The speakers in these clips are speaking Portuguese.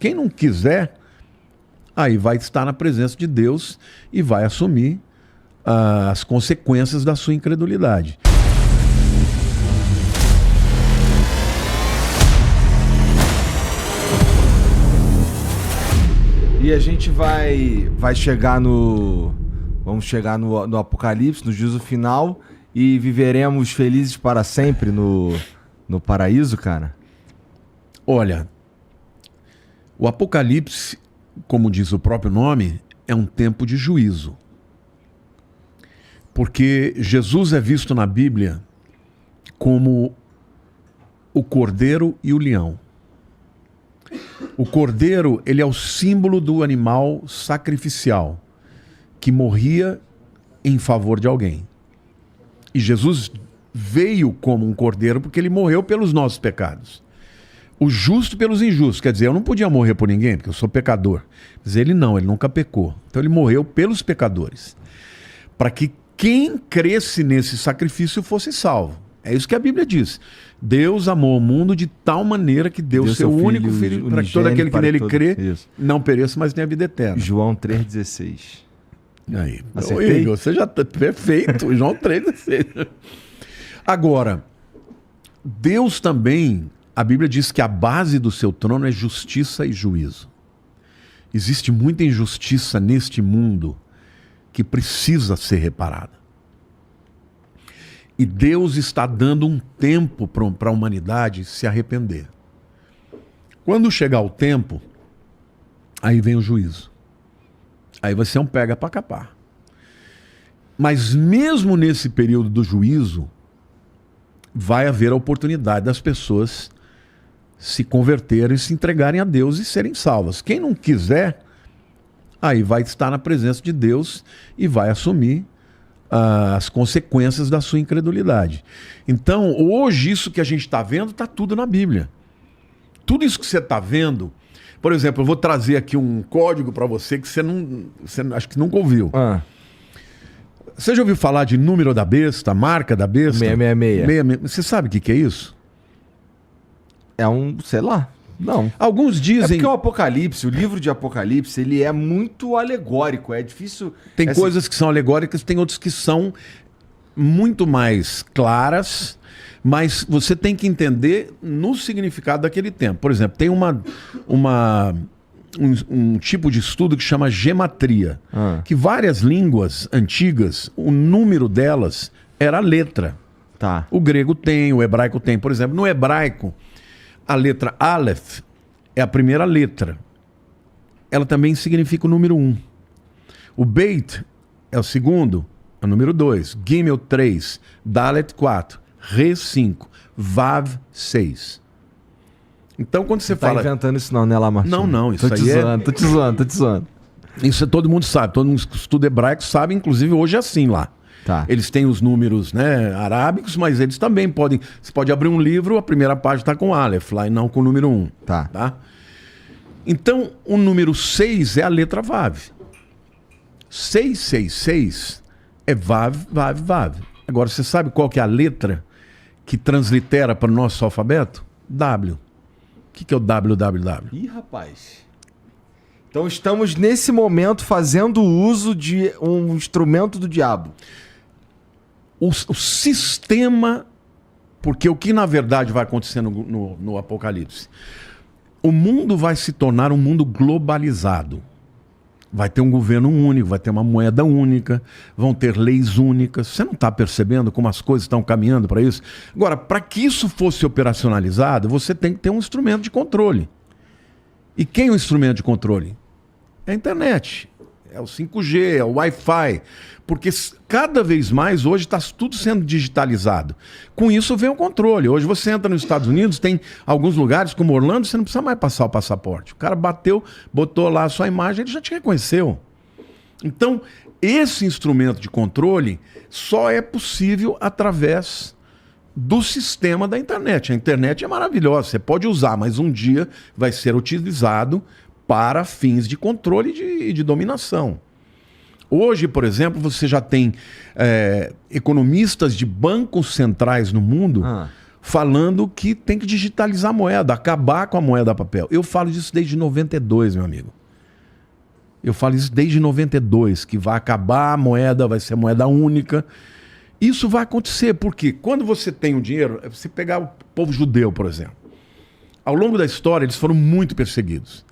Quem não quiser, aí vai estar na presença de Deus e vai assumir as consequências da sua incredulidade. E a gente vai chegar no... Vamos chegar no Apocalipse, no juízo final, e viveremos felizes para sempre no paraíso, cara? Olha, o Apocalipse, como diz o próprio nome, é um tempo de juízo. Porque Jesus é visto na Bíblia como o cordeiro e o leão. O cordeiro, ele é o símbolo do animal sacrificial que morria em favor de alguém. E Jesus veio como um cordeiro porque ele morreu pelos nossos pecados. O justo pelos injustos. Quer dizer, eu não podia morrer por ninguém porque eu sou pecador. Mas ele não, ele nunca pecou. Então ele morreu pelos pecadores. Para que quem cresce nesse sacrifício fosse salvo. É isso que a Bíblia diz. Deus amou o mundo de tal maneira que deu seu único filho para que todo aquele que nele crê não pereça, mas tenha vida eterna. João 3,16. Aí, acertei? Igor, você já está perfeito. João 3,16. Agora, Deus também, a Bíblia diz que a base do seu trono é justiça e juízo. Existe muita injustiça neste mundo que precisa ser reparada. E Deus está dando um tempo para a humanidade se arrepender. Quando chegar o tempo, aí vem o juízo. Aí vai ser um pega para capar. Mas mesmo nesse período do juízo, vai haver a oportunidade das pessoas se converterem, se entregarem a Deus e serem salvas. Quem não quiser, aí vai estar na presença de Deus e vai assumir as consequências da sua incredulidade. Então, hoje, isso que a gente está vendo, está tudo na Bíblia. Tudo isso que você está vendo... Por exemplo, eu vou trazer aqui um código para você que você acho que nunca ouviu. Você já ouviu falar de número da besta, marca da besta? 666. Você sabe o que é isso? É um, sei lá, não. Alguns dizem... É porque o Apocalipse, o livro de Apocalipse, ele é muito alegórico, é difícil... Tem coisas que são alegóricas, tem outras que são muito mais claras, mas você tem que entender no significado daquele tempo. Por exemplo, tem um tipo de estudo que chama gematria, que várias línguas antigas, o número delas era a letra. Tá. O grego tem, o hebraico tem. Por exemplo, no hebraico, a letra Aleph é a primeira letra. Ela também significa o número 1. O Beit é o segundo, é o número 2. Gimel 3, Dalet 4, Re 5, Vav 6. Então quando você fala... Tá inventando isso não, né, Lamartine? Não, isso tô aí tô te zoando. Isso todo mundo sabe, todo mundo que estuda hebraico sabe, inclusive hoje é assim lá. Tá. Eles têm os números, né, arábicos, mas eles também podem... Você pode abrir um livro, a primeira página está com Aleph lá e não com o número 1. Tá? Então, o número 6 é a letra Vav. 666 é Vav, Vav, Vav. Agora, você sabe qual que é a letra que translitera para o nosso alfabeto? W. O que é o WWW? Ih, rapaz. Então estamos nesse momento fazendo uso de um instrumento do diabo. O sistema, porque o que na verdade vai acontecer no Apocalipse? O mundo vai se tornar um mundo globalizado. Vai ter um governo único, vai ter uma moeda única, vão ter leis únicas. Você não está percebendo como as coisas estão caminhando para isso? Agora, para que isso fosse operacionalizado, você tem que ter um instrumento de controle. E quem é o instrumento de controle? É a internet, é o 5G, é o Wi-Fi. Porque cada vez mais hoje está tudo sendo digitalizado. Com isso vem o controle. Hoje você entra nos Estados Unidos, tem alguns lugares como Orlando, você não precisa mais passar o passaporte. O cara bateu, botou lá a sua imagem, ele já te reconheceu. Então, esse instrumento de controle só é possível através do sistema da internet. A internet é maravilhosa, você pode usar, mas um dia vai ser utilizado para fins de controle e de dominação. Hoje, por exemplo, você já tem economistas de bancos centrais no mundo falando que tem que digitalizar a moeda, acabar com a moeda papel. Eu falo disso desde 92, meu amigo. Eu falo isso desde 92, que vai acabar a moeda, vai ser moeda única. Isso vai acontecer, porque quando você tem o dinheiro, você pegar o povo judeu, por exemplo. Ao longo da história, eles foram muito perseguidos.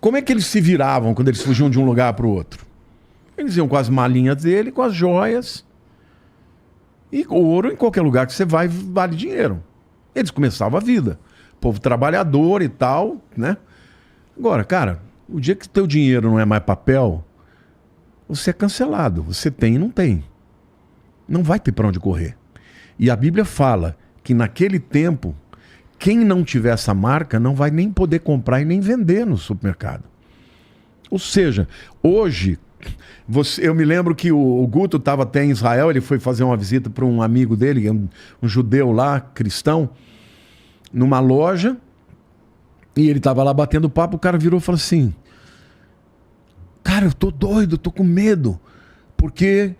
Como é que eles se viravam quando eles fugiam de um lugar para o outro? Eles iam com as malinhas dele, com as joias. E ouro, em qualquer lugar que você vai, vale dinheiro. Eles começavam a vida. Povo trabalhador e tal, né? Agora, cara, o dia que teu dinheiro não é mais papel, você é cancelado. Você tem e não tem. Não vai ter para onde correr. E a Bíblia fala que naquele tempo, quem não tiver essa marca não vai nem poder comprar e nem vender no supermercado. Ou seja, hoje, eu me lembro que o Guto estava até em Israel, ele foi fazer uma visita para um amigo dele, um judeu lá, cristão, numa loja, e ele estava lá batendo papo, o cara virou e falou assim, cara, eu tô doido, eu tô com medo, porque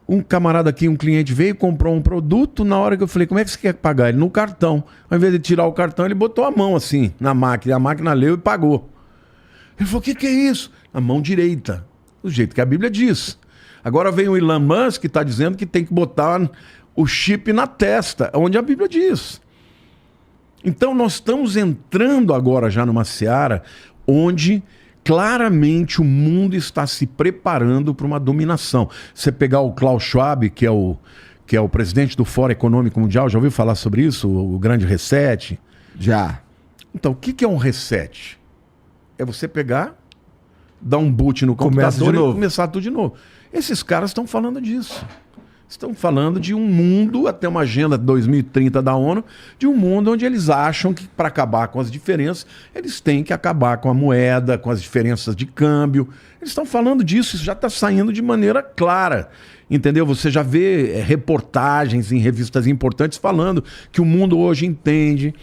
um camarada aqui, um cliente veio, comprou um produto, na hora que eu falei, como é que você quer pagar? Ele, no cartão. Ao invés de tirar o cartão, ele botou a mão assim, na máquina, a máquina leu e pagou. Ele falou, o que é isso? A mão direita, do jeito que a Bíblia diz. Agora vem o Elon Musk que está dizendo que tem que botar o chip na testa, onde a Bíblia diz. Então nós estamos entrando agora já numa seara onde claramente o mundo está se preparando para uma dominação. Você pegar o Klaus Schwab, que é o presidente do Fórum Econômico Mundial, já ouviu falar sobre isso? O grande reset? Já. Então, o que é um reset? É você pegar, dar um boot no computador e começar tudo de novo. Esses caras estão falando disso. Estão falando de um mundo, até uma agenda 2030 da ONU, de um mundo onde eles acham que para acabar com as diferenças, eles têm que acabar com a moeda, com as diferenças de câmbio. Eles estão falando disso, isso já está saindo de maneira clara. Entendeu? Você já vê reportagens em revistas importantes falando que o mundo hoje entende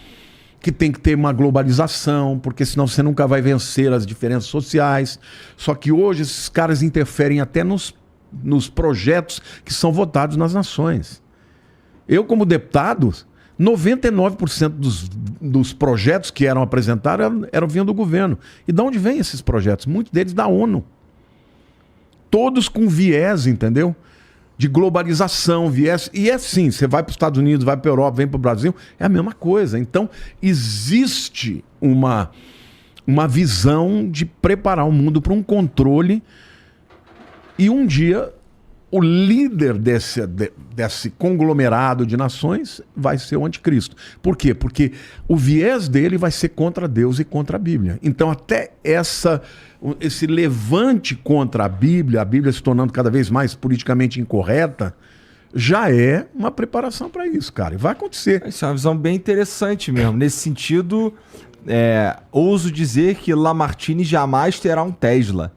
que tem que ter uma globalização, porque senão você nunca vai vencer as diferenças sociais. Só que hoje esses caras interferem até nos projetos que são votados nas nações. Eu, como deputado, 99% dos projetos que eram apresentados eram vindo do governo. E de onde vêm esses projetos? Muitos deles da ONU. Todos com viés, entendeu? De globalização, viés. E é assim, você vai para os Estados Unidos, vai para a Europa, vem para o Brasil, é a mesma coisa. Então, existe uma visão de preparar o mundo para um controle. E um dia, o líder desse conglomerado de nações vai ser o anticristo. Por quê? Porque o viés dele vai ser contra Deus e contra a Bíblia. Então, até esse levante contra a Bíblia se tornando cada vez mais politicamente incorreta, já é uma preparação para isso, cara. E vai acontecer. Isso é uma visão bem interessante mesmo. Nesse sentido, ouso dizer que Lamartine jamais terá um Tesla.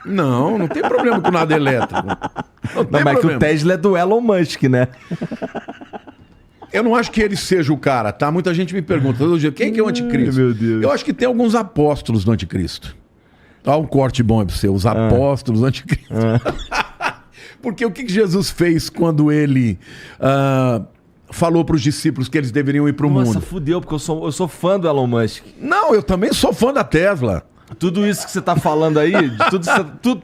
Não tem problema com nada elétrico. Não, mas que o Tesla é do Elon Musk, né? Eu não acho que ele seja o cara, tá? Muita gente me pergunta todo dia, quem que é o anticristo? Meu Deus. Eu acho que tem alguns apóstolos do anticristo. Olha um corte bom pra você, os apóstolos do anticristo. Porque o que Jesus fez quando ele falou para os discípulos que eles deveriam ir para o mundo? Nossa, fudeu, porque eu sou fã do Elon Musk. Não, eu também sou fã da Tesla. Tudo isso que você tá falando aí,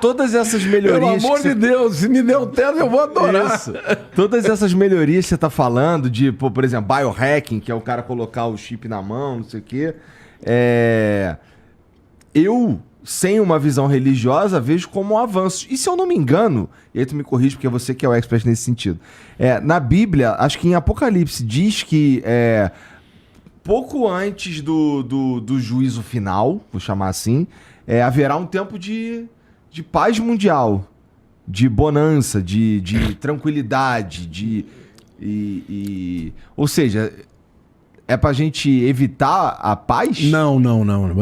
todas essas melhorias... Pelo amor de Deus, se me der um Tesla, eu vou adorar. Isso. Todas essas melhorias que você tá falando, de, por exemplo, biohacking, que é o cara colocar o chip na mão, não sei o quê. Eu, sem uma visão religiosa, vejo como um avanço. E se eu não me engano, e aí tu me corrige, porque você que é o expert nesse sentido. Na Bíblia, acho que em Apocalipse, diz que... pouco antes do juízo final, vou chamar assim, haverá um tempo de paz mundial, de bonança, de tranquilidade, ou seja, é pra gente evitar a paz? Não.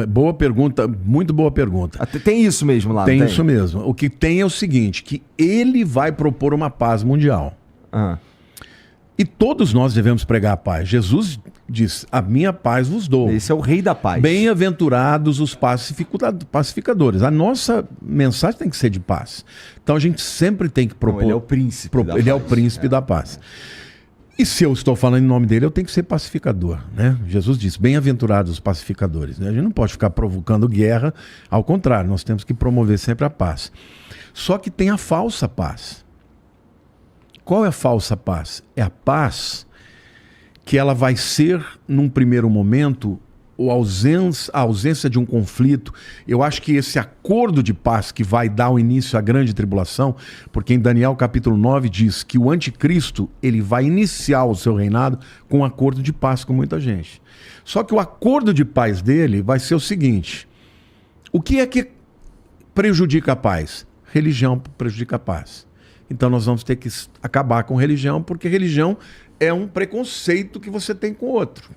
Boa pergunta, muito boa pergunta. Tem isso mesmo lá? Tem isso mesmo. O que tem é o seguinte, que ele vai propor uma paz mundial. E todos nós devemos pregar a paz. Jesus diz, a minha paz vos dou. Esse é o rei da paz. Bem-aventurados os pacificadores. A nossa mensagem tem que ser de paz. Então a gente sempre tem que propor... Não, ele é o príncipe da paz. Ele é o príncipe da paz. E se eu estou falando em nome dele, eu tenho que ser pacificador, né? Jesus disse, bem-aventurados os pacificadores, né? A gente não pode ficar provocando guerra, ao contrário, nós temos que promover sempre a paz. Só que tem a falsa paz. Qual é a falsa paz? É a paz que ela vai ser, num primeiro momento, a ausência de um conflito. Eu acho que esse acordo de paz que vai dar o início à grande tribulação, porque em Daniel capítulo 9 diz que o anticristo ele vai iniciar o seu reinado com um acordo de paz com muita gente. Só que o acordo de paz dele vai ser o seguinte: o que é que prejudica a paz? Religião prejudica a paz. Então nós vamos ter que acabar com religião, porque religião é um preconceito que você tem com o outro.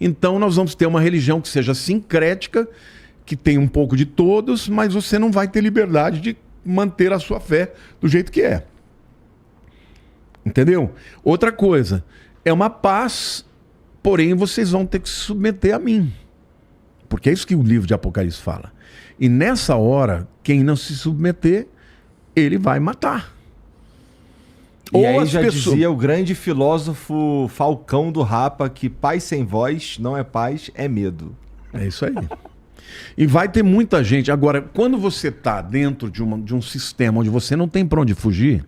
Então nós vamos ter uma religião que seja sincrética, que tenha um pouco de todos, mas você não vai ter liberdade de manter a sua fé do jeito que é. Entendeu? Outra coisa, é uma paz, porém vocês vão ter que se submeter a mim. Porque é isso que o livro de Apocalipse fala. E nessa hora, quem não se submeter, ele vai matar. E ou aí já dizia o grande filósofo Falcão do Rapa que paz sem voz não é paz, é medo. É isso aí. E vai ter muita gente. Agora, quando você está dentro de um sistema onde você não tem para onde fugir,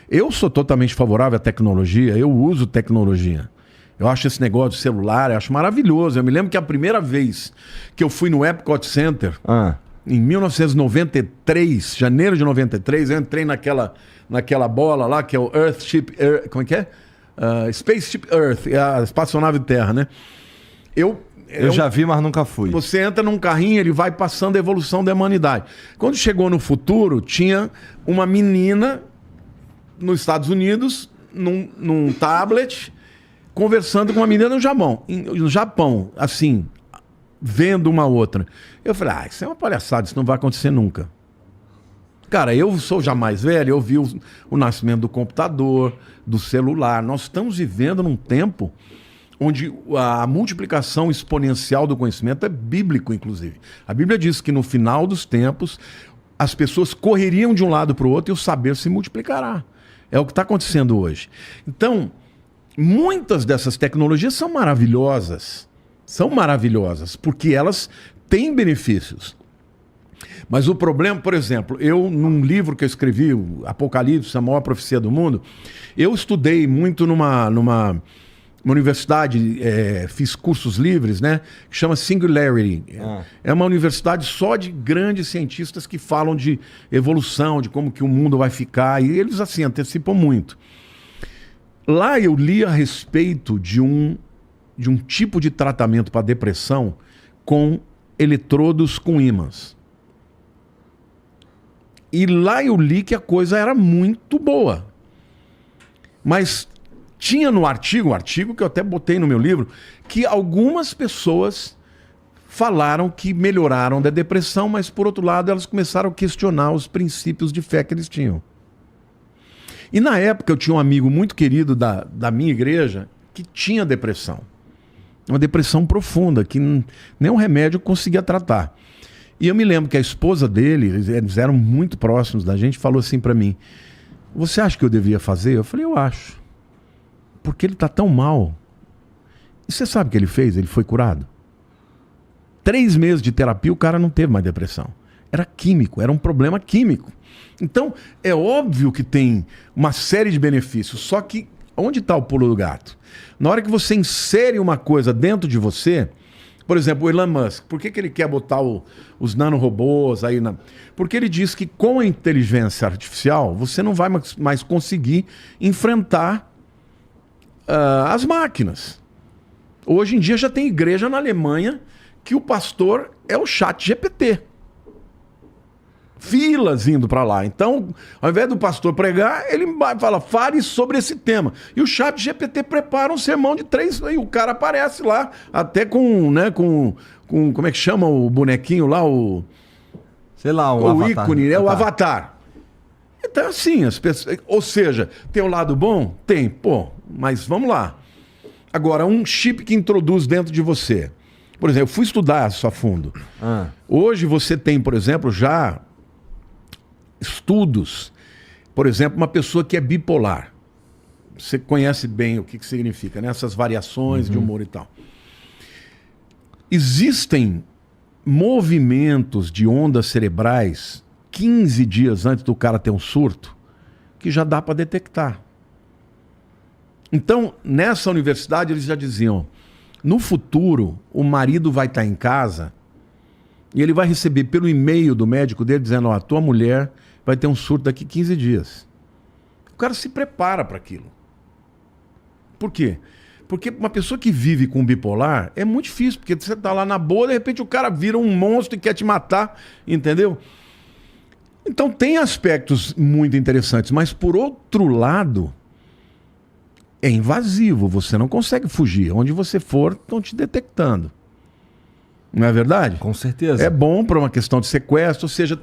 eu sou totalmente favorável à tecnologia, eu uso tecnologia. Eu acho esse negócio de celular, eu acho maravilhoso. Eu me lembro que a primeira vez que eu fui no Epcot Center, em 1993, janeiro de 93, eu entrei naquela bola lá, que é o Earthship, como é que é? Spaceship Earth, a espaçonave Terra, né? Eu já vi, mas nunca fui. Você entra num carrinho, ele vai passando a evolução da humanidade. Quando chegou no futuro, tinha uma menina nos Estados Unidos, num tablet, conversando com uma menina no Japão, assim, vendo uma outra. Eu falei, isso é uma palhaçada, isso não vai acontecer nunca. Cara, eu sou já mais velho, eu vi o nascimento do computador, do celular. Nós estamos vivendo num tempo onde a multiplicação exponencial do conhecimento é bíblico, inclusive. A Bíblia diz que no final dos tempos, as pessoas correriam de um lado para o outro e o saber se multiplicará. É o que está acontecendo hoje. Então, muitas dessas tecnologias são maravilhosas. São maravilhosas, porque elas têm benefícios. Mas o problema, por exemplo, eu num livro que eu escrevi, o Apocalipse, a maior profecia do mundo, eu estudei muito numa universidade, fiz cursos livres, né? Que chama Singularity. É uma universidade só de grandes cientistas que falam de evolução, de como que o mundo vai ficar, e eles assim antecipam muito. Lá eu li a respeito de um tipo de tratamento para depressão com eletrodos com ímãs. E lá eu li que a coisa era muito boa. Mas tinha no artigo, um artigo que eu até botei no meu livro, que algumas pessoas falaram que melhoraram da depressão, mas por outro lado elas começaram a questionar os princípios de fé que eles tinham. E na época eu tinha um amigo muito querido da minha igreja que tinha depressão. Uma depressão profunda, que nenhum remédio conseguia tratar. E eu me lembro que a esposa dele, eles eram muito próximos da gente, falou assim para mim, você acha que eu devia fazer? Eu falei, eu acho. Porque ele está tão mal. E você sabe o que ele fez? Ele foi curado. 3 meses de terapia, o cara não teve mais depressão. Era químico, era um problema químico. Então, é óbvio que tem uma série de benefícios, só que onde está o pulo do gato? Na hora que você insere uma coisa dentro de você, por exemplo, o Elon Musk, por que ele quer botar os nanorobôs aí? Porque ele diz que com a inteligência artificial, você não vai mais conseguir enfrentar as máquinas. Hoje em dia já tem igreja na Alemanha que o pastor é o ChatGPT. Filas indo para lá. Então, ao invés do pastor pregar, ele fala, fale sobre esse tema. E o ChatGPT prepara um sermão de 3, e o cara aparece lá, até com como é que chama o bonequinho lá, sei lá, o avatar, ícone, o avatar. Então, assim, as pessoas, ou seja, tem um lado bom? Tem, mas vamos lá. Agora, um chip que introduz dentro de você. Por exemplo, eu fui estudar isso a fundo. Hoje você tem, por exemplo, já estudos, por exemplo, uma pessoa que é bipolar. Você conhece bem o que significa, né? Essas variações de humor e tal. Existem movimentos de ondas cerebrais 15 dias antes do cara ter um surto que já dá para detectar. Então, nessa universidade, eles já diziam, no futuro, o marido vai estar em casa e ele vai receber pelo e-mail do médico dele dizendo, ó, a tua mulher vai ter um surto daqui 15 dias. O cara se prepara para aquilo. Por quê? Porque uma pessoa que vive com bipolar é muito difícil, porque você tá lá na boa, de repente o cara vira um monstro e quer te matar, entendeu? Então tem aspectos muito interessantes, mas por outro lado, é invasivo, você não consegue fugir. Onde você for, estão te detectando. Não é verdade? Com certeza. É bom para uma questão de sequestro, ou seja...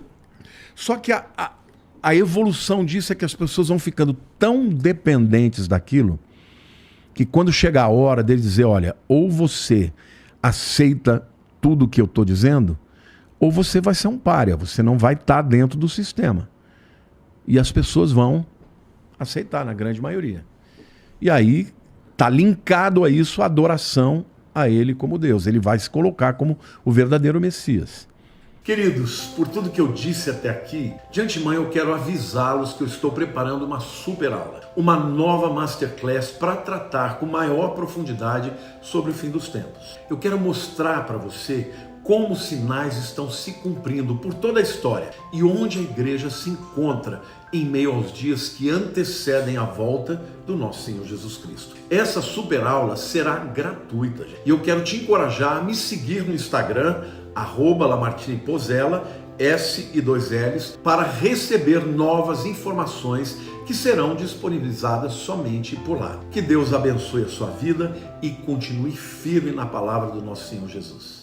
Só que a evolução disso é que as pessoas vão ficando tão dependentes daquilo que quando chega a hora dele dizer, olha, ou você aceita tudo o que eu estou dizendo, ou você vai ser um pária, você não vai estar dentro do sistema. E as pessoas vão aceitar, na grande maioria. E aí está linkado a isso a adoração a ele como Deus. Ele vai se colocar como o verdadeiro Messias. Queridos, por tudo que eu disse até aqui, de antemão eu quero avisá-los que eu estou preparando uma super aula, uma nova masterclass para tratar com maior profundidade sobre o fim dos tempos. Eu quero mostrar para você como os sinais estão se cumprindo por toda a história e onde a igreja se encontra em meio aos dias que antecedem a volta do nosso Senhor Jesus Cristo. Essa super aula será gratuita, gente. E eu quero te encorajar a me seguir no Instagram, @lamartinepozella, S e 2 L's, para receber novas informações que serão disponibilizadas somente por lá. Que Deus abençoe a sua vida e continue firme na palavra do nosso Senhor Jesus.